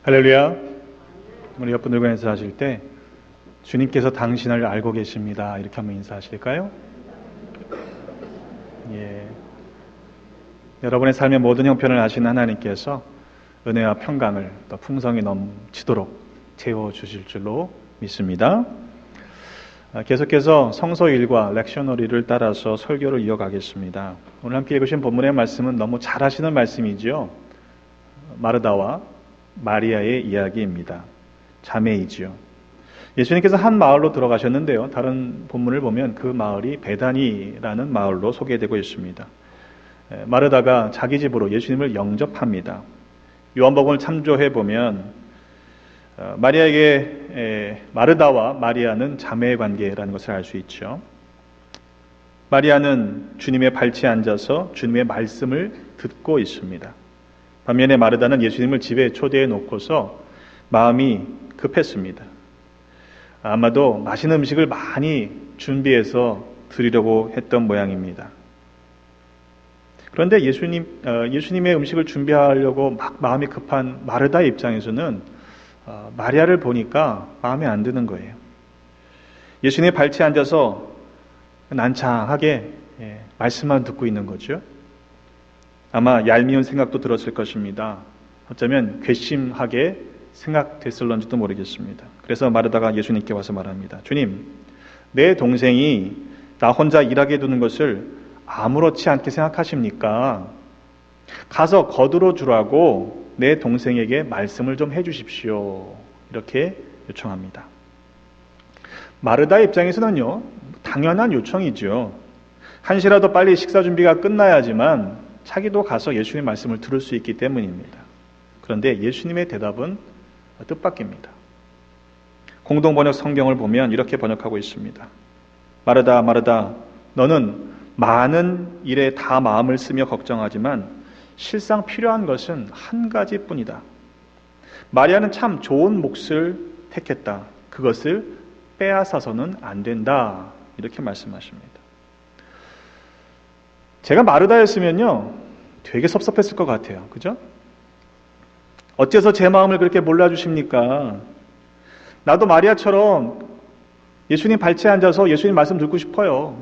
할렐루야. 우리 옆 분들과 인사하실 때 주님께서 당신을 알고 계십니다, 이렇게 한번 인사하실까요? 예. 여러분의 삶의 모든 형편을 아시는 하나님께서 은혜와 평강을 더 풍성히 넘치도록 채워주실 줄로 믿습니다. 계속해서 성서 1과 렉셔너리를 따라서 설교를 이어가겠습니다. 오늘 함께 읽으신 본문의 말씀은 너무 잘 아시는 말씀이지요. 마르다와 마리아의 이야기입니다. 자매이지요. 예수님께서 한 마을로 들어가셨는데요. 다른 본문을 보면 그 마을이 베다니라는 마을로 소개되고 있습니다. 마르다가 자기 집으로 예수님을 영접합니다. 요한복음을 참조해 보면 마리아에게 마르다와 마리아는 자매의 관계라는 것을 알 수 있죠. 마리아는 주님의 발치에 앉아서 주님의 말씀을 듣고 있습니다. 반면에 마르다는 예수님을 집에 초대해 놓고서 마음이 급했습니다. 아마도 맛있는 음식을 많이 준비해서 드리려고 했던 모양입니다. 그런데 예수님의 음식을 준비하려고 막 마음이 급한 마르다의 입장에서는 마리아를 보니까 마음에 안 드는 거예요. 예수님의 발치에 앉아서 난창하게 말씀만 듣고 있는 거죠. 아마 얄미운 생각도 들었을 것입니다. 어쩌면 괘씸하게 생각됐을런지도 모르겠습니다. 그래서 마르다가 예수님께 와서 말합니다. 주님, 내 동생이 나 혼자 일하게 두는 것을 아무렇지 않게 생각하십니까? 가서 거두러 주라고 내 동생에게 말씀을 좀 해주십시오. 이렇게 요청합니다. 마르다의 입장에서는요, 당연한 요청이죠. 한시라도 빨리 식사 준비가 끝나야지만 자기도 가서 예수님의 말씀을 들을 수 있기 때문입니다. 그런데 예수님의 대답은 뜻밖입니다. 공동번역 성경을 보면 이렇게 번역하고 있습니다. 마르다, 마르다, 너는 많은 일에 다 마음을 쓰며 걱정하지만 실상 필요한 것은 한 가지뿐이다. 마리아는 참 좋은 몫을 택했다. 그것을 빼앗아서는 안 된다. 이렇게 말씀하십니다. 제가 마르다였으면요, 되게 섭섭했을 것 같아요. 그죠? 어째서 제 마음을 그렇게 몰라주십니까? 나도 마리아처럼 예수님 발치에 앉아서 예수님 말씀 듣고 싶어요.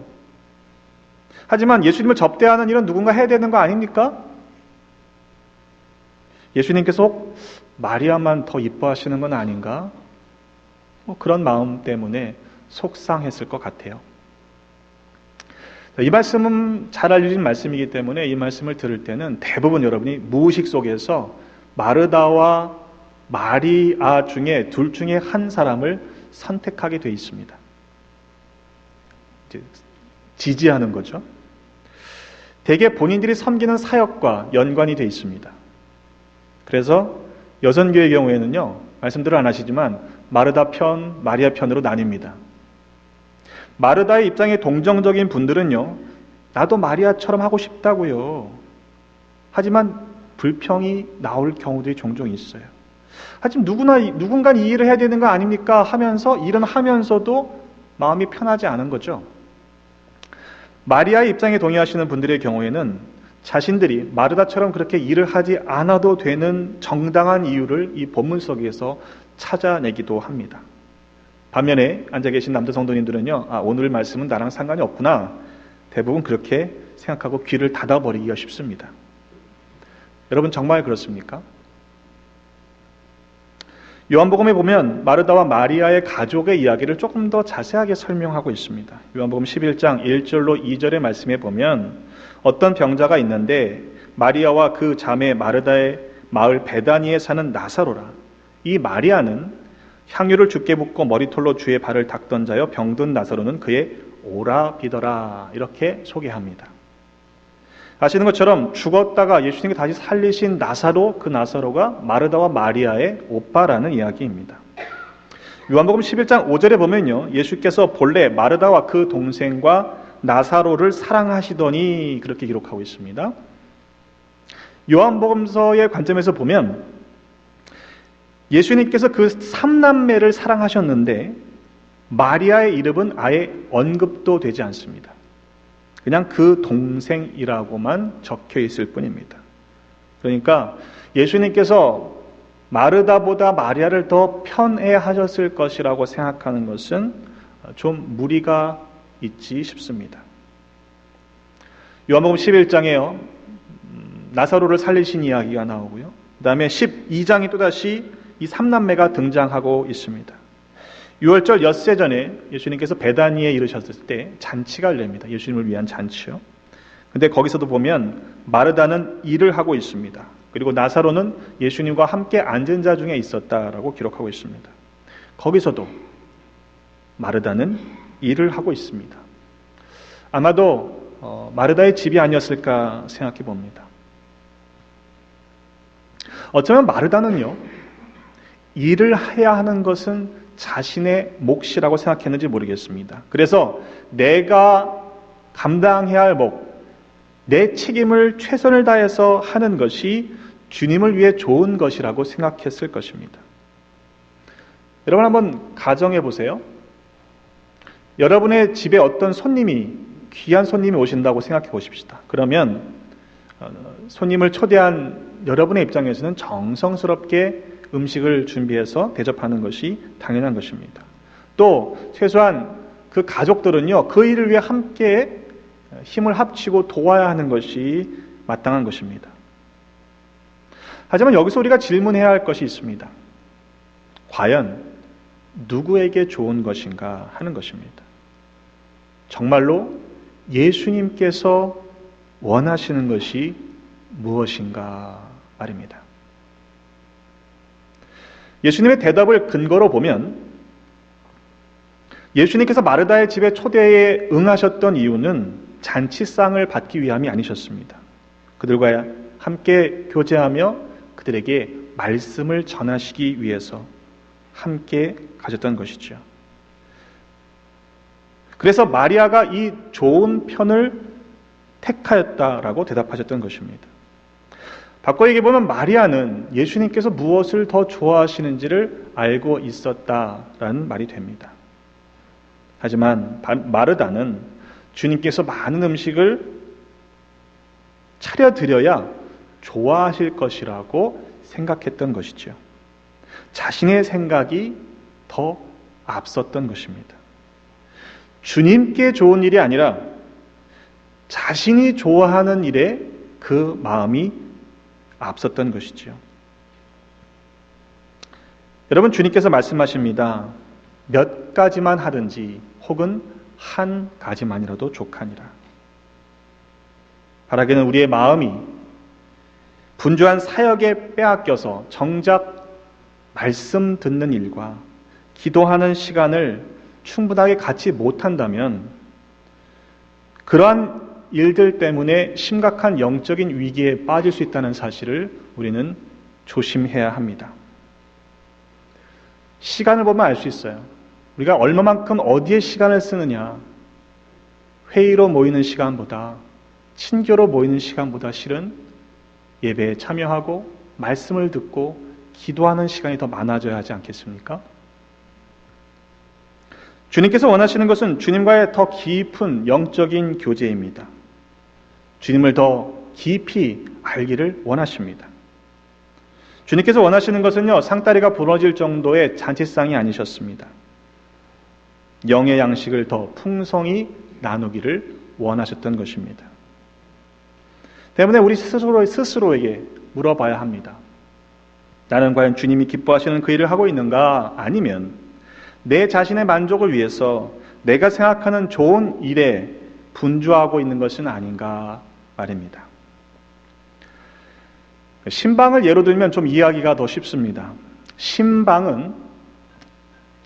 하지만 예수님을 접대하는 일은 누군가 해야 되는 거 아닙니까? 예수님께서 혹 마리아만 더 이뻐하시는 건 아닌가? 그런 마음 때문에 속상했을 것 같아요. 이 말씀은 잘 알려진 말씀이기 때문에 이 말씀을 들을 때는 대부분 여러분이 무의식 속에서 마르다와 마리아 중에 둘 중에 한 사람을 선택하게 돼 있습니다. 지지하는 거죠. 대개 본인들이 섬기는 사역과 연관이 돼 있습니다. 그래서 여선교의 경우에는요, 말씀대로 안 하시지만 마르다 편, 마리아 편으로 나뉩니다. 마르다의 입장에 동정적인 분들은요, 나도 마리아처럼 하고 싶다고요. 하지만 불평이 나올 경우들이 종종 있어요. 하지만 누군가는 이 일을 해야 되는 거 아닙니까? 하면서 일은 하면서도 마음이 편하지 않은 거죠. 마리아의 입장에 동의하시는 분들의 경우에는 자신들이 마르다처럼 그렇게 일을 하지 않아도 되는 정당한 이유를 이 본문 속에서 찾아내기도 합니다. 반면에 앉아 계신 남자 성도님들은요, 오늘 말씀은 나랑 상관이 없구나. 대부분 그렇게 생각하고 귀를 닫아버리기가 쉽습니다. 여러분 정말 그렇습니까? 요한복음에 보면 마르다와 마리아의 가족의 이야기를 조금 더 자세하게 설명하고 있습니다. 요한복음 11장 1절로 2절의 말씀에 보면 어떤 병자가 있는데 마리아와 그 자매 마르다의 마을 베다니에 사는 나사로라. 이 마리아는 향유를 주께 붓고 머리털로 주의 발을 닦던 자여 병든 나사로는 그의 오라비더라. 이렇게 소개합니다. 아시는 것처럼 죽었다가 예수님이 다시 살리신 나사로, 그 나사로가 마르다와 마리아의 오빠라는 이야기입니다. 요한복음 11장 5절에 보면요, 예수께서 본래 마르다와 그 동생과 나사로를 사랑하시더니 그렇게 기록하고 있습니다. 요한복음서의 관점에서 보면 예수님께서 그 3남매를 사랑하셨는데 마리아의 이름은 아예 언급도 되지 않습니다. 그냥 그 동생이라고만 적혀 있을 뿐입니다. 그러니까 예수님께서 마르다보다 마리아를 더 편애하셨을 것이라고 생각하는 것은 좀 무리가 있지 싶습니다. 요한복음 11장에요. 나사로를 살리신 이야기가 나오고요. 그 다음에 12장이 또다시 이 삼남매가 등장하고 있습니다. 6월절 엿새 전에 예수님께서 베다니에 이르셨을 때 잔치가 열립니다. 예수님을 위한 잔치요. 근데 거기서도 보면 마르다는 일을 하고 있습니다. 그리고 나사로는 예수님과 함께 앉은 자 중에 있었다라고 기록하고 있습니다. 거기서도 마르다는 일을 하고 있습니다. 아마도 마르다의 집이 아니었을까 생각해 봅니다. 어쩌면 마르다는요, 일을 해야 하는 것은 자신의 몫이라고 생각했는지 모르겠습니다. 그래서 내가 감당해야 할 몫, 내 책임을 최선을 다해서 하는 것이 주님을 위해 좋은 것이라고 생각했을 것입니다. 여러분 한번 가정해 보세요. 여러분의 집에 어떤 귀한 손님이 오신다고 생각해 보십시다. 그러면 손님을 초대한 여러분의 입장에서는 정성스럽게 음식을 준비해서 대접하는 것이 당연한 것입니다. 또 최소한 그 가족들은요, 그 일을 위해 함께 힘을 합치고 도와야 하는 것이 마땅한 것입니다. 하지만 여기서 우리가 질문해야 할 것이 있습니다. 과연 누구에게 좋은 것인가 하는 것입니다. 정말로 예수님께서 원하시는 것이 무엇인가 말입니다. 예수님의 대답을 근거로 보면 예수님께서 마르다의 집에 초대에 응하셨던 이유는 잔치상을 받기 위함이 아니셨습니다. 그들과 함께 교제하며 그들에게 말씀을 전하시기 위해서 함께 가셨던 것이죠. 그래서 마리아가 이 좋은 편을 택하였다라고 대답하셨던 것입니다. 바꿔 얘기해보면 마리아는 예수님께서 무엇을 더 좋아하시는지를 알고 있었다라는 말이 됩니다. 하지만 마르다는 주님께서 많은 음식을 차려드려야 좋아하실 것이라고 생각했던 것이죠. 자신의 생각이 더 앞섰던 것입니다. 주님께 좋은 일이 아니라 자신이 좋아하는 일에 그 마음이 앞섰던 것이죠. 여러분, 주님께서 말씀하십니다. 몇 가지만 하든지 혹은 한 가지만이라도 족하니라. 바라기는 우리의 마음이 분주한 사역에 빼앗겨서 정작 말씀 듣는 일과 기도하는 시간을 충분하게 갖지 못한다면 그러한 일들 때문에 심각한 영적인 위기에 빠질 수 있다는 사실을 우리는 조심해야 합니다. 시간을 보면 알 수 있어요. 우리가 얼마만큼 어디에 시간을 쓰느냐, 회의로 모이는 시간보다, 친교로 모이는 시간보다 실은 예배에 참여하고 말씀을 듣고 기도하는 시간이 더 많아져야 하지 않겠습니까? 주님께서 원하시는 것은 주님과의 더 깊은 영적인 교제입니다. 주님을 더 깊이 알기를 원하십니다. 주님께서 원하시는 것은요, 상다리가 부러질 정도의 잔치상이 아니셨습니다. 영의 양식을 더 풍성히 나누기를 원하셨던 것입니다. 때문에 우리 스스로에게 물어봐야 합니다. 나는 과연 주님이 기뻐하시는 그 일을 하고 있는가? 아니면 내 자신의 만족을 위해서 내가 생각하는 좋은 일에 분주하고 있는 것은 아닌가 말입니다. 신방을 예로 들면 좀 이해하기가 더 쉽습니다. 신방은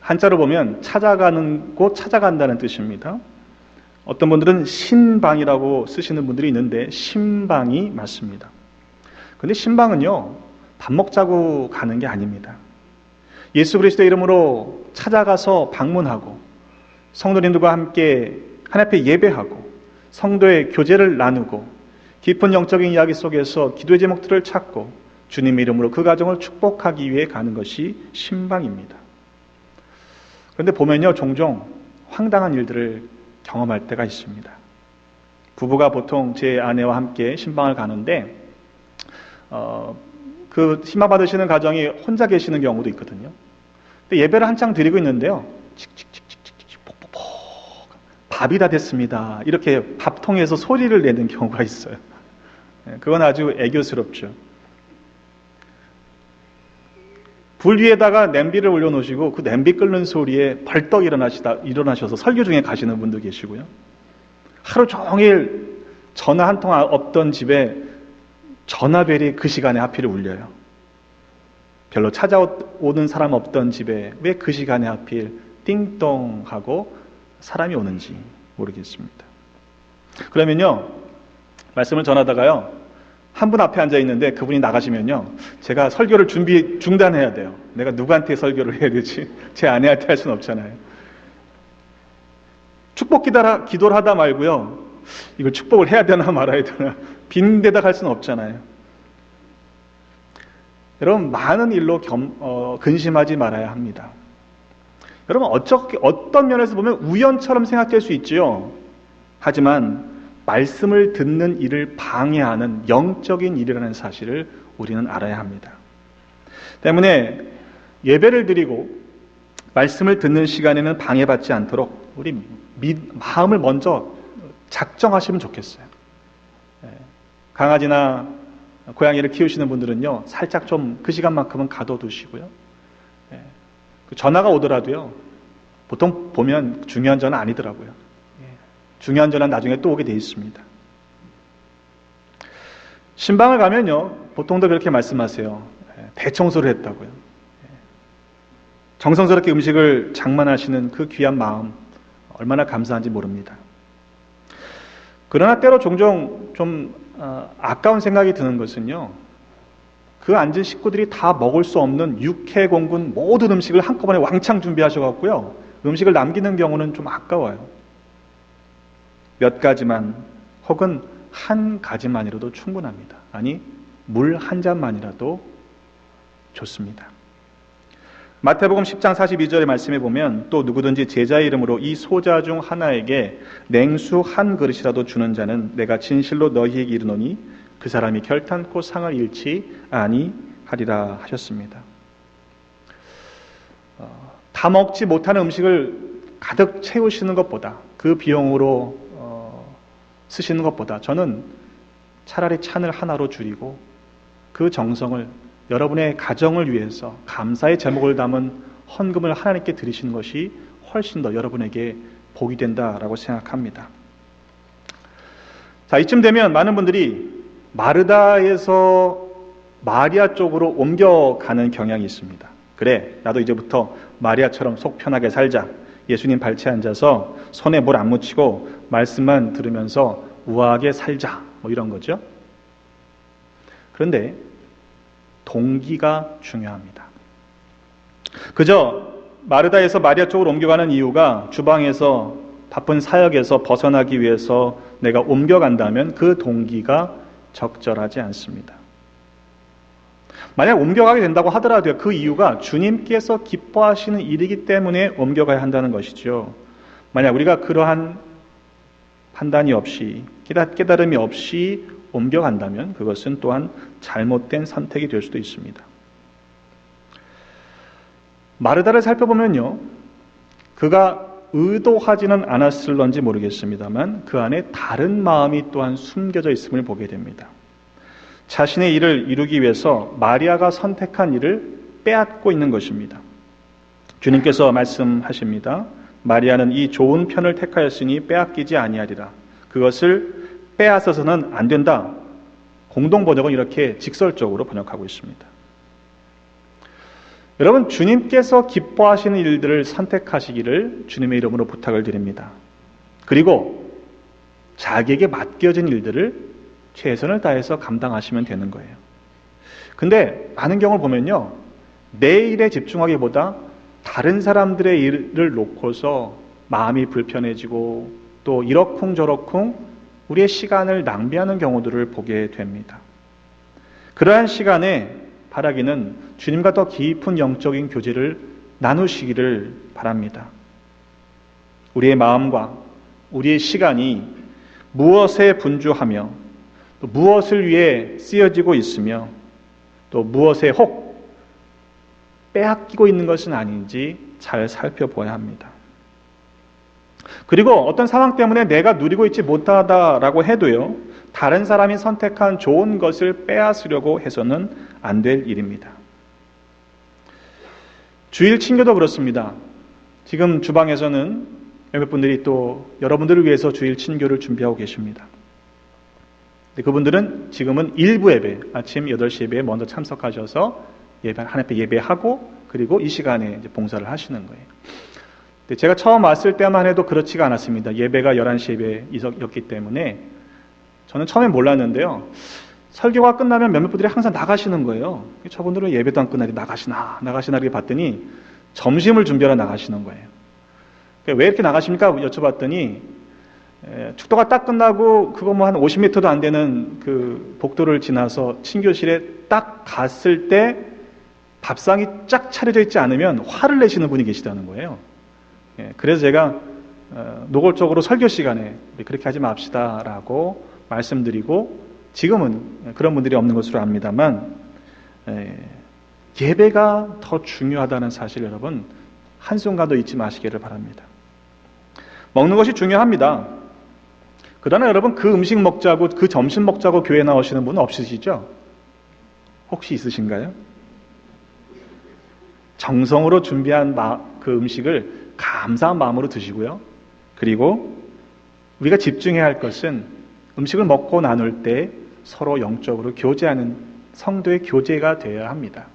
한자로 보면 찾아가는 곳, 찾아간다는 뜻입니다. 어떤 분들은 신방이라고 쓰시는 분들이 있는데 신방이 맞습니다. 근데 신방은요, 밥 먹자고 가는 게 아닙니다. 예수 그리스도의 이름으로 찾아가서 방문하고 성도님들과 함께 하나님 앞에 예배하고 성도의 교제를 나누고 깊은 영적인 이야기 속에서 기도의 제목들을 찾고 주님의 이름으로 그 가정을 축복하기 위해 가는 것이 신방입니다. 그런데 보면요, 종종 황당한 일들을 경험할 때가 있습니다. 부부가 보통 제 아내와 함께 신방을 가는데 그 희망 받으시는 가정이 혼자 계시는 경우도 있거든요. 근데 예배를 한창 드리고 있는데요. 칙칙칙칙칙 폭폭폭 밥이 다 됐습니다. 이렇게 밥통에서 소리를 내는 경우가 있어요. 그건 아주 애교스럽죠. 불 위에다가 냄비를 올려놓으시고 그 냄비 끓는 소리에 벌떡 일어나셔서 설교 중에 가시는 분도 계시고요. 하루 종일 전화 한 통 없던 집에 전화벨이 그 시간에 하필 울려요. 별로 찾아오는 사람 없던 집에 왜 그 시간에 하필 띵동 하고 사람이 오는지 모르겠습니다. 그러면요, 말씀을 전하다가요, 한 분 앞에 앉아 있는데 그분이 나가시면요, 제가 설교를 중단해야 돼요. 내가 누구한테 설교를 해야 되지? 제 아내한테 할 수는 없잖아요. 축복 기도를 하다 말고요, 이걸 축복을 해야 되나 말아야 되나 빈 데다 갈 수는 없잖아요. 여러분, 많은 일로 근심하지 말아야 합니다. 여러분, 어떤 면에서 보면 우연처럼 생각될 수 있지요. 하지만 말씀을 듣는 일을 방해하는 영적인 일이라는 사실을 우리는 알아야 합니다. 때문에 예배를 드리고 말씀을 듣는 시간에는 방해받지 않도록 우리 마음을 먼저 작정하시면 좋겠어요. 강아지나 고양이를 키우시는 분들은요, 살짝 좀 그 시간만큼은 가둬두시고요. 전화가 오더라도요, 보통 보면 중요한 전화 아니더라고요. 중요한 전화는 나중에 또 오게 돼 있습니다. 신방을 가면요, 보통도 그렇게 말씀하세요. 대청소를 했다고요. 정성스럽게 음식을 장만하시는 그 귀한 마음, 얼마나 감사한지 모릅니다. 그러나 때로 종종 좀 아까운 생각이 드는 것은요, 그 앉은 식구들이 다 먹을 수 없는 육해공군 모든 음식을 한꺼번에 왕창 준비하셔갖고요, 음식을 남기는 경우는 좀 아까워요. 몇 가지만 혹은 한 가지만이라도 충분합니다. 아니, 물 한 잔만이라도 좋습니다. 마태복음 10장 42절의 말씀에 보면, 또 누구든지 제자의 이름으로 이 소자 중 하나에게 냉수 한 그릇이라도 주는 자는 내가 진실로 너희에게 이르노니 그 사람이 결탄코 상을 잃지 아니하리라 하셨습니다. 다 먹지 못하는 음식을 가득 채우시는 것보다, 그 비용으로 쓰시는 것보다 저는 차라리 찬을 하나로 줄이고 그 정성을 여러분의 가정을 위해서 감사의 제목을 담은 헌금을 하나님께 드리시는 것이 훨씬 더 여러분에게 복이 된다라고 생각합니다. 자, 이쯤 되면 많은 분들이 마르다에서 마리아 쪽으로 옮겨가는 경향이 있습니다. 그래, 나도 이제부터 마리아처럼 속 편하게 살자. 예수님 발치에 앉아서 손에 뭘 안 묻히고 말씀만 들으면서 우아하게 살자, 뭐 이런 거죠. 그런데 동기가 중요합니다. 그저 마르다에서 마리아 쪽으로 옮겨가는 이유가 주방에서 바쁜 사역에서 벗어나기 위해서 내가 옮겨간다면 그 동기가 적절하지 않습니다. 만약 옮겨가게 된다고 하더라도 그 이유가 주님께서 기뻐하시는 일이기 때문에 옮겨가야 한다는 것이죠. 만약 우리가 그러한 판단이 없이, 깨달음이 없이 옮겨간다면 그것은 또한 잘못된 선택이 될 수도 있습니다. 마르다를 살펴보면요, 그가 의도하지는 않았을런지 모르겠습니다만 그 안에 다른 마음이 또한 숨겨져 있음을 보게 됩니다. 자신의 일을 이루기 위해서 마리아가 선택한 일을 빼앗고 있는 것입니다. 주님께서 말씀하십니다. 마리아는 이 좋은 편을 택하였으니 빼앗기지 아니하리라. 그것을 빼앗아서는 안 된다. 공동 번역은 이렇게 직설적으로 번역하고 있습니다. 여러분, 주님께서 기뻐하시는 일들을 선택하시기를 주님의 이름으로 부탁을 드립니다. 그리고 자기에게 맡겨진 일들을 최선을 다해서 감당하시면 되는 거예요. 근데 많은 경우를 보면요, 내 일에 집중하기보다 다른 사람들의 일을 놓고서 마음이 불편해지고 또 이러쿵저러쿵 우리의 시간을 낭비하는 경우들을 보게 됩니다. 그러한 시간에 바라기는 주님과 더 깊은 영적인 교제를 나누시기를 바랍니다. 우리의 마음과 우리의 시간이 무엇에 분주하며 또 무엇을 위해 쓰여지고 있으며 또 무엇에 혹 빼앗기고 있는 것은 아닌지 잘 살펴보아야 합니다. 그리고 어떤 상황 때문에 내가 누리고 있지 못하다라고 해도요, 다른 사람이 선택한 좋은 것을 빼앗으려고 해서는 안 될 일입니다. 주일 친교도 그렇습니다. 지금 주방에서는 몇몇 분들이 또 여러분들을 위해서 주일 친교를 준비하고 계십니다. 그분들은 지금은 일부 예배, 아침 8시 예배에 먼저 참석하셔서 하나님께 예배하고 그리고 이 시간에 이제 봉사를 하시는 거예요. 제가 처음 왔을 때만 해도 그렇지가 않았습니다. 예배가 11시 예배였기 때문에 저는 처음에 몰랐는데요. 설교가 끝나면 몇몇 분들이 항상 나가시는 거예요. 저분들은 예배도 안 끝나게 나가시나 이렇게 봤더니 점심을 준비하러 나가시는 거예요. 왜 이렇게 나가십니까? 여쭤봤더니 축도가 딱 끝나고 그거 뭐 한 50m도 안 되는 그 복도를 지나서 친교실에 딱 갔을 때 밥상이 쫙 차려져 있지 않으면 화를 내시는 분이 계시다는 거예요. 그래서 제가 노골적으로 설교 시간에 그렇게 하지 맙시다라고 말씀드리고, 지금은 그런 분들이 없는 것으로 압니다만 예배가 더 중요하다는 사실 여러분 한순간도 잊지 마시기를 바랍니다. 먹는 것이 중요합니다. 그러나 여러분 그 음식 먹자고 그 점심 먹자고 교회 나오시는 분은 없으시죠? 혹시 있으신가요? 정성으로 준비한 그 음식을 감사한 마음으로 드시고요. 그리고 우리가 집중해야 할 것은 음식을 먹고 나눌 때 서로 영적으로 교제하는 성도의 교제가 되어야 합니다.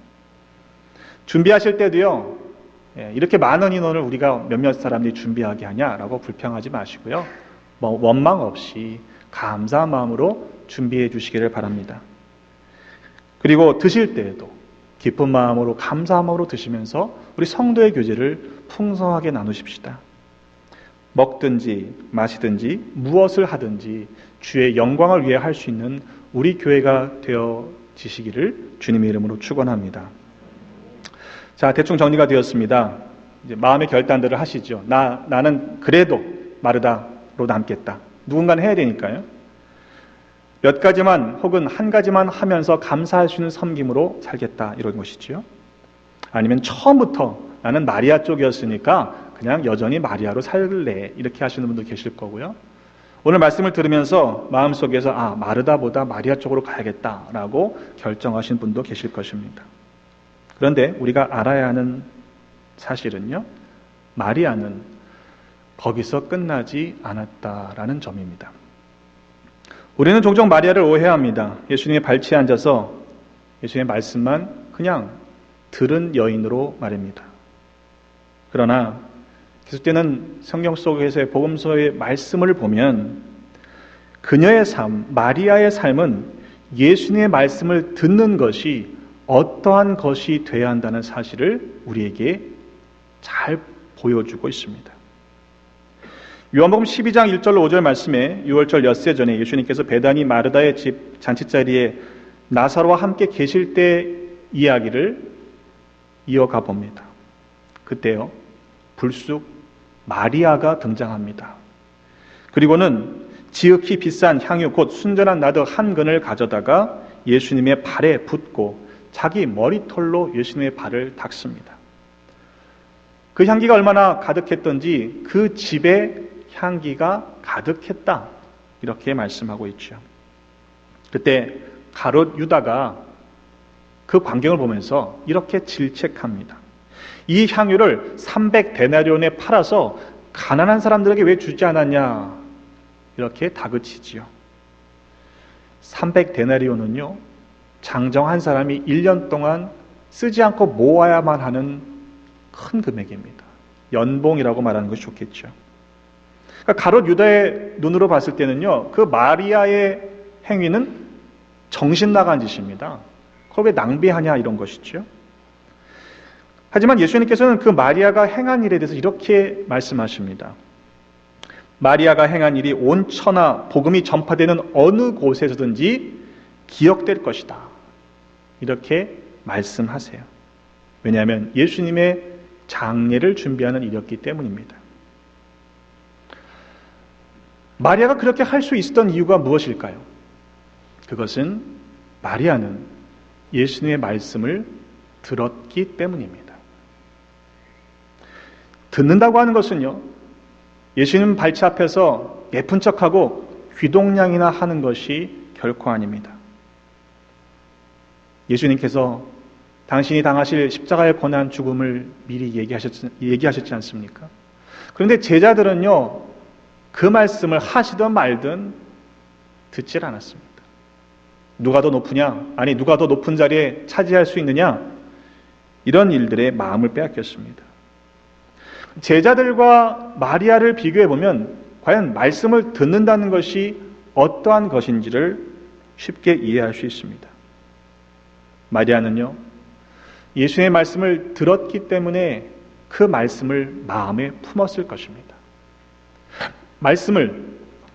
준비하실 때도요, 이렇게 많은 인원을 우리가 몇몇 사람들이 준비하게 하냐라고 불평하지 마시고요. 원망 없이 감사한 마음으로 준비해 주시기를 바랍니다. 그리고 드실 때에도 기쁜 마음으로 감사한 마음으로 드시면서 우리 성도의 교제를 풍성하게 나누십시다. 먹든지 마시든지 무엇을 하든지 주의 영광을 위해 할 수 있는 우리 교회가 되어지시기를 주님의 이름으로 축원합니다. 자, 대충 정리가 되었습니다. 이제 마음의 결단들을 하시죠. 나는 그래도 마르다로 남겠다. 누군가는 해야 되니까요. 몇 가지만 혹은 한 가지만 하면서 감사할 수 있는 섬김으로 살겠다, 이런 것이지요. 아니면 처음부터 나는 마리아 쪽이었으니까 그냥 여전히 마리아로 살래, 이렇게 하시는 분도 계실 거고요. 오늘 말씀을 들으면서 마음속에서 마르다보다 마리아 쪽으로 가야겠다라고 결정하신 분도 계실 것입니다. 그런데 우리가 알아야 하는 사실은요, 마리아는 거기서 끝나지 않았다라는 점입니다. 우리는 종종 마리아를 오해합니다. 예수님의 발치에 앉아서 예수님의 말씀만 그냥 들은 여인으로 말입니다. 그러나 계속되는 성경 속에서의 복음서의 말씀을 보면 그녀의 삶, 마리아의 삶은 예수님의 말씀을 듣는 것이 어떠한 것이 되어야 한다는 사실을 우리에게 잘 보여주고 있습니다. 요한복음 12장 1절로 5절 말씀에 6월절 엿새 전에 예수님께서 베다니 마르다의 집 잔치자리에 나사로와 함께 계실 때 이야기를 이어가 봅니다. 그때요, 불쑥 마리아가 등장합니다. 그리고는 지극히 비싼 향유 곧 순전한 나드 한 근을 가져다가 예수님의 발에 붓고 자기 머리털로 예수님의 발을 닦습니다. 그 향기가 얼마나 가득했던지 그 집에 향기가 가득했다, 이렇게 말씀하고 있죠. 그때 가롯 유다가 그 광경을 보면서 이렇게 질책합니다. 이 향유를 300데나리온에 팔아서 가난한 사람들에게 왜 주지 않았냐, 이렇게 다그치지요. 300데나리온은요, 장정 한 사람이 1년 동안 쓰지 않고 모아야만 하는 큰 금액입니다. 연봉이라고 말하는 것이 좋겠죠. 그러니까 가롯 유다의 눈으로 봤을 때는요, 그 마리아의 행위는 정신 나간 짓입니다. 그걸 왜 낭비하냐, 이런 것이죠. 하지만 예수님께서는 그 마리아가 행한 일에 대해서 이렇게 말씀하십니다. 마리아가 행한 일이 온 천하 복음이 전파되는 어느 곳에서든지 기억될 것이다, 이렇게 말씀하세요. 왜냐하면 예수님의 장례를 준비하는 일이었기 때문입니다. 마리아가 그렇게 할 수 있었던 이유가 무엇일까요? 그것은 마리아는 예수님의 말씀을 들었기 때문입니다. 듣는다고 하는 것은요, 예수님 발치 앞에서 예쁜 척하고 귀동냥이나 하는 것이 결코 아닙니다. 예수님께서 당신이 당하실 십자가의 고난 죽음을 미리 얘기하셨지 않습니까? 그런데 제자들은요, 그 말씀을 하시든 말든 듣질 않았습니다. 누가 더 높으냐? 아니, 누가 더 높은 자리에 차지할 수 있느냐? 이런 일들에 마음을 빼앗겼습니다. 제자들과 마리아를 비교해 보면 과연 말씀을 듣는다는 것이 어떠한 것인지를 쉽게 이해할 수 있습니다. 마리아는요, 예수의 말씀을 들었기 때문에 그 말씀을 마음에 품었을 것입니다. 말씀을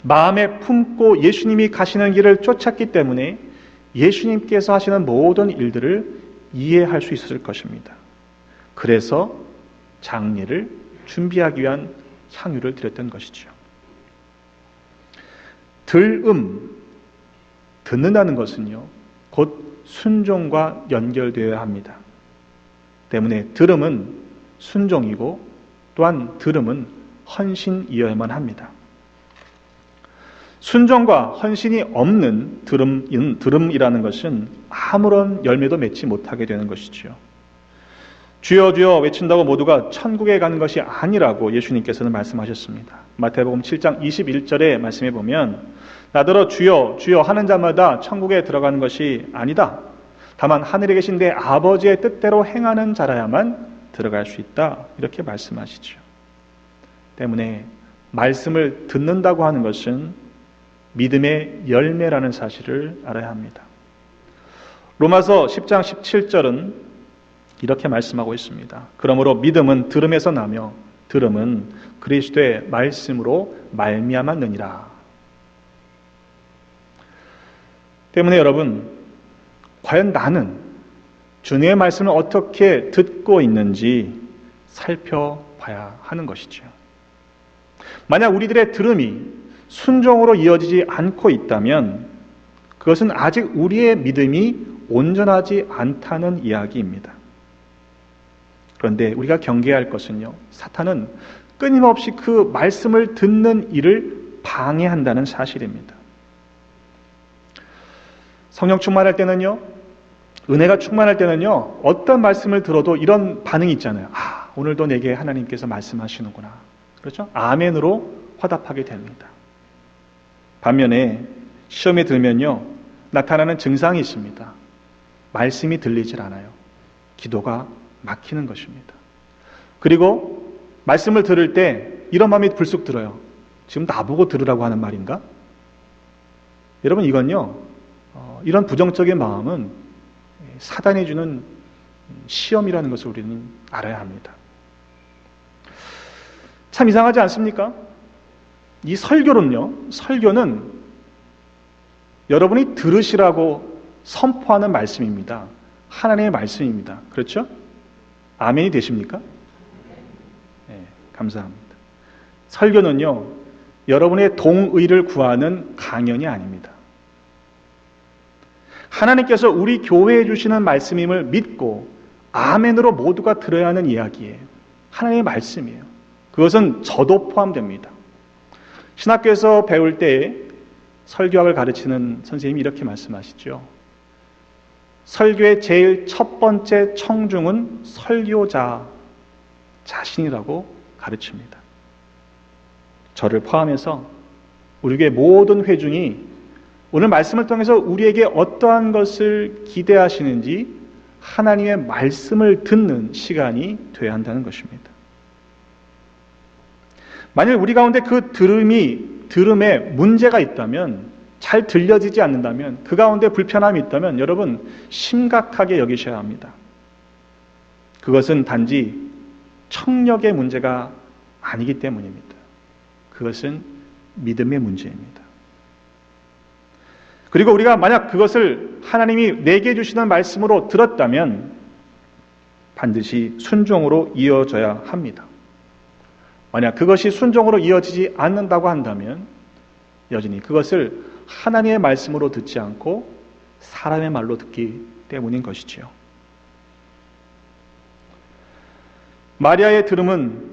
마음에 품고 예수님이 가시는 길을 쫓았기 때문에 예수님께서 하시는 모든 일들을 이해할 수 있었을 것입니다. 그래서 장례를 준비하기 위한 향유를 드렸던 것이죠. 듣는다는 것은요, 곧 순종과 연결되어야 합니다. 때문에 들음은 순종이고 또한 들음은 헌신이어야만 합니다. 순종과 헌신이 없는 들음이라는 것은 아무런 열매도 맺지 못하게 되는 것이지요. 주여 주여 외친다고 모두가 천국에 가는 것이 아니라고 예수님께서는 말씀하셨습니다. 마태복음 7장 21절의 말씀에 보면 나더러 주여 주여 하는 자마다 천국에 들어가는 것이 아니다. 다만 하늘에 계신 내 아버지의 뜻대로 행하는 자라야만 들어갈 수 있다. 이렇게 말씀하시죠. 때문에 말씀을 듣는다고 하는 것은 믿음의 열매라는 사실을 알아야 합니다. 로마서 10장 17절은 이렇게 말씀하고 있습니다. 그러므로 믿음은 들음에서 나며 들음은 그리스도의 말씀으로 말미암았느니라. 때문에 여러분, 과연 나는 주님의 말씀을 어떻게 듣고 있는지 살펴봐야 하는 것이죠. 만약 우리들의 들음이 순종으로 이어지지 않고 있다면 그것은 아직 우리의 믿음이 온전하지 않다는 이야기입니다. 그런데 우리가 경계해야 할 것은요, 사탄은 끊임없이 그 말씀을 듣는 일을 방해한다는 사실입니다. 성령 충만할 때는요, 은혜가 충만할 때는요, 어떤 말씀을 들어도 이런 반응이 있잖아요. 아, 오늘도 내게 하나님께서 말씀하시는구나. 그렇죠? 아멘으로 화답하게 됩니다. 반면에 시험에 들면요, 나타나는 증상이 있습니다. 말씀이 들리질 않아요. 기도가 막히는 것입니다. 그리고 말씀을 들을 때 이런 마음이 불쑥 들어요. 지금 나보고 들으라고 하는 말인가? 여러분, 이건요, 이런 부정적인 마음은 사단이 주는 시험이라는 것을 우리는 알아야 합니다. 참 이상하지 않습니까? 이 설교는 여러분이 들으시라고 선포하는 말씀입니다. 하나님의 말씀입니다. 그렇죠? 아멘이 되십니까? 네, 감사합니다. 설교는요, 여러분의 동의를 구하는 강연이 아닙니다. 하나님께서 우리 교회에 주시는 말씀임을 믿고 아멘으로 모두가 들어야 하는 이야기예요. 하나님의 말씀이에요. 그것은 저도 포함됩니다. 신학교에서 배울 때 설교학을 가르치는 선생님이 이렇게 말씀하시죠. 설교의 제일 첫 번째 청중은 설교자 자신이라고 가르칩니다. 저를 포함해서 우리에게 모든 회중이 오늘 말씀을 통해서 우리에게 어떠한 것을 기대하시는지 하나님의 말씀을 듣는 시간이 되어야 한다는 것입니다. 만일 우리 가운데 그 들음에 문제가 있다면, 잘 들려지지 않는다면, 그 가운데 불편함이 있다면 여러분 심각하게 여기셔야 합니다. 그것은 단지 청력의 문제가 아니기 때문입니다. 그것은 믿음의 문제입니다. 그리고 우리가 만약 그것을 하나님이 내게 주시는 말씀으로 들었다면 반드시 순종으로 이어져야 합니다. 만약 그것이 순종으로 이어지지 않는다고 한다면 여전히 그것을 하나님의 말씀으로 듣지 않고 사람의 말로 듣기 때문인 것이지요. 마리아의 들음은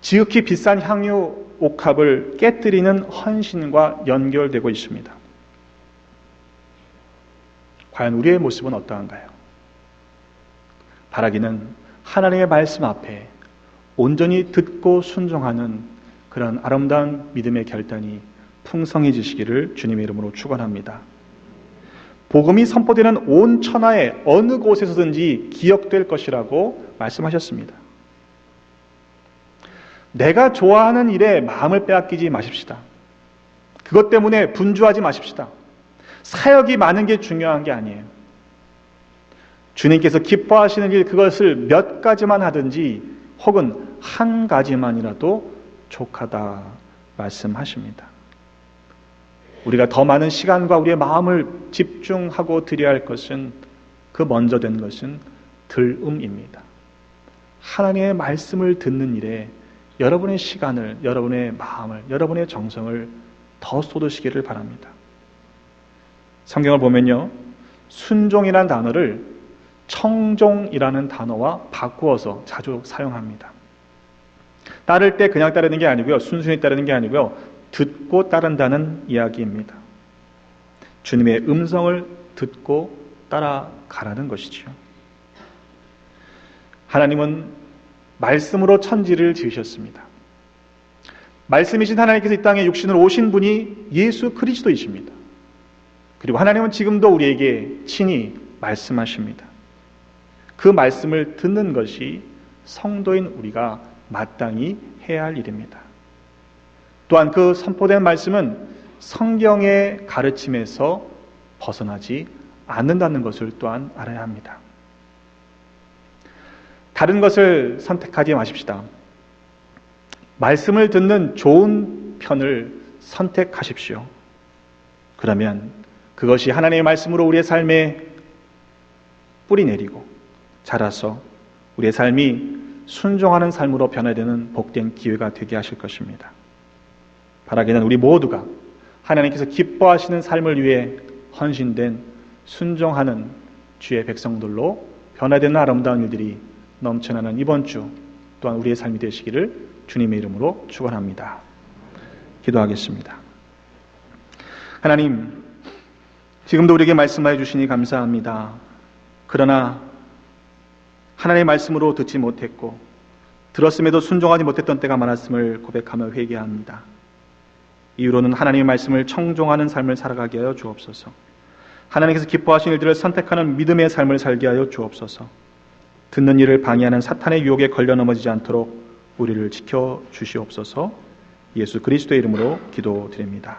지극히 비싼 향유 옥합을 깨뜨리는 헌신과 연결되고 있습니다. 과연 우리의 모습은 어떠한가요? 바라기는 하나님의 말씀 앞에 온전히 듣고 순종하는 그런 아름다운 믿음의 결단이 풍성해지시기를 주님의 이름으로 축원합니다. 복음이 선포되는 온 천하의 어느 곳에서든지 기억될 것이라고 말씀하셨습니다. 내가 좋아하는 일에 마음을 빼앗기지 마십시다. 그것 때문에 분주하지 마십시다. 사역이 많은 게 중요한 게 아니에요. 주님께서 기뻐하시는 일, 그것을 몇 가지만 하든지 혹은 한 가지만이라도 족하다 말씀하십니다. 우리가 더 많은 시간과 우리의 마음을 집중하고 드려야 할 것은, 그 먼저 된 것은 들음입니다. 하나님의 말씀을 듣는 일에 여러분의 시간을, 여러분의 마음을, 여러분의 정성을 더 쏟으시기를 바랍니다. 성경을 보면요, 순종이라는 단어를 청종이라는 단어와 바꾸어서 자주 사용합니다. 따를 때 그냥 따르는 게 아니고요, 순순히 따르는 게 아니고요, 듣고 따른다는 이야기입니다. 주님의 음성을 듣고 따라가라는 것이지요. 하나님은 말씀으로 천지를 지으셨습니다. 말씀이신 하나님께서 이 땅에 육신으로 오신 분이 예수 그리스도이십니다. 그리고 하나님은 지금도 우리에게 친히 말씀하십니다. 그 말씀을 듣는 것이 성도인 우리가 마땅히 해야 할 일입니다. 또한 그 선포된 말씀은 성경의 가르침에서 벗어나지 않는다는 것을 또한 알아야 합니다. 다른 것을 선택하지 마십시다. 말씀을 듣는 좋은 편을 선택하십시오. 그러면 그것이 하나님의 말씀으로 우리의 삶에 뿌리 내리고 자라서 우리의 삶이 순종하는 삶으로 변화되는 복된 기회가 되게 하실 것입니다. 바라기는 우리 모두가 하나님께서 기뻐하시는 삶을 위해 헌신된 순종하는 주의 백성들로 변화되는 아름다운 일들이 넘쳐나는 이번 주 또한 우리의 삶이 되시기를 주님의 이름으로 축원합니다. 기도하겠습니다. 하나님, 지금도 우리에게 말씀하여 주시니 감사합니다. 그러나 하나님의 말씀으로 듣지 못했고 들었음에도 순종하지 못했던 때가 많았음을 고백하며 회개합니다. 이후로는 하나님의 말씀을 청종하는 삶을 살아가게 하여 주옵소서. 하나님께서 기뻐하신 일들을 선택하는 믿음의 삶을 살게 하여 주옵소서. 듣는 일을 방해하는 사탄의 유혹에 걸려 넘어지지 않도록 우리를 지켜 주시옵소서. 예수 그리스도의 이름으로 기도드립니다.